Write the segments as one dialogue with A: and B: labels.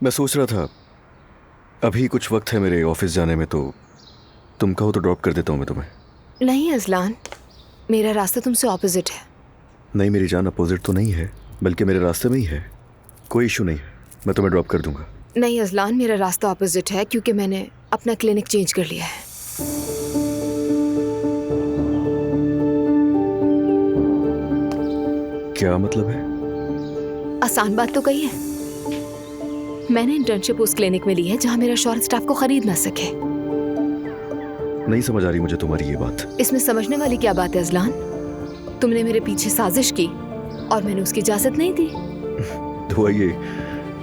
A: मैं सोच रहा था अभी कुछ वक्त है मेरे ऑफिस जाने में, तो तुम कहो तो ड्रॉप कर देता हूँ मैं तुम्हें।
B: नहीं अजलान, मेरा रास्ता तुमसे ऑपोजिट है।
A: नहीं मेरी जान, अपोजिट तो नहीं है, बल्कि मेरे रास्ते में ही है। कोई इशू नहीं है, मैं तुम्हें ड्रॉप कर दूंगा।
B: नहीं अजलान, मेरा रास्ता ऑपोजिट है क्योंकि मैंने अपना क्लिनिक चेंज कर लिया है।
A: क्या मतलब है?
B: आसान बात तो कही है। मैंने इंटर्नशिप उस क्लिनिक में ली है जहां मेरा शौहर स्टाफ को खरीद ना सके।
A: नहीं समझ आ रही मुझे तुम्हारी ये बात।
B: इसमें समझने वाली क्या बात है अजलान? तुमने मेरे पीछे साजिश की और मैंने उसकी इजाजत नहीं दी।
A: दुआ, ये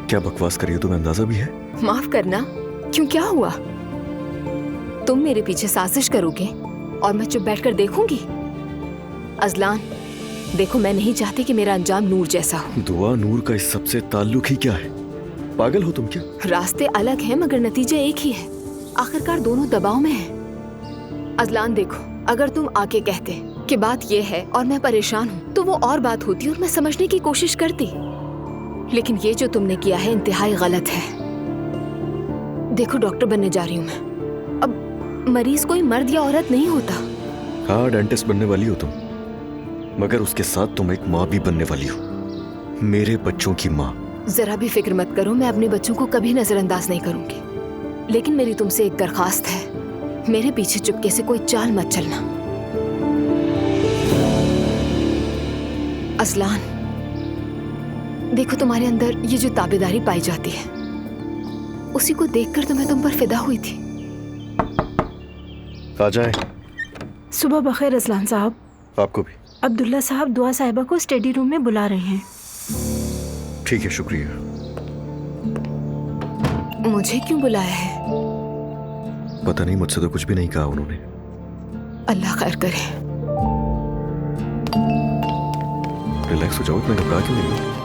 A: क्या बकवास कर रही हो? तुम्हें अंदाजा भी है?
B: माफ करना, क्यों, क्या हुआ? तुम मेरे पीछे साजिश करोगे और मैं चुप बैठकर देखूंगी? अजलान देखो, मैं नहीं चाहती कि मेरा अंजाम नूर जैसा हो।
A: दुआ, नूर का इस सबसे ताल्लुक ही क्या है? पागल हो तुम क्या?
B: रास्ते अलग हैं मगर नतीजा एक ही है। आखिरकार दोनों दबाव में हैं। अजलान देखो, अगर तुम आके कहते कि बात ये है और मैं परेशान हूँ तो वो और बात होती और मैं समझने की कोशिश करती, लेकिन ये जो तुमने किया है इंतहाई गलत है। देखो, डॉक्टर बनने जा रही हूँ मैं। अब मरीज कोई मर्द या औरत नहीं होता।
A: हाँ, डेंटिस्ट बनने वाली हो तुम, मगर उसके साथ तुम एक माँ भी बनने वाली हो, मेरे बच्चों की माँ।
B: जरा भी फिक्र मत करो, मैं अपने बच्चों को कभी नजरअंदाज नहीं करूंगी। लेकिन मेरी तुमसे एक दरखास्त है, मेरे पीछे चुपके से कोई चाल मत चलना। अजलान देखो, तुम्हारे अंदर ये जो ताबेदारी पाई जाती है, उसी को देखकर तो मैं तुम पर फिदा हुई थी।
A: आ जाए।
C: सुबह बखैर अजलान साहब।
A: आपको भी।
C: अब्दुल्ला साहब दुआ साहिबा को स्टडी रूम में बुला रहे हैं।
A: ठीक है, शुक्रिया।
B: मुझे क्यों बुलाया है?
A: पता नहीं, मुझसे तो कुछ भी नहीं कहा उन्होंने।
B: अल्लाह खैर करे।
A: रिलैक्स हो जाओ, इतना घबरा क्यों नहीं हो?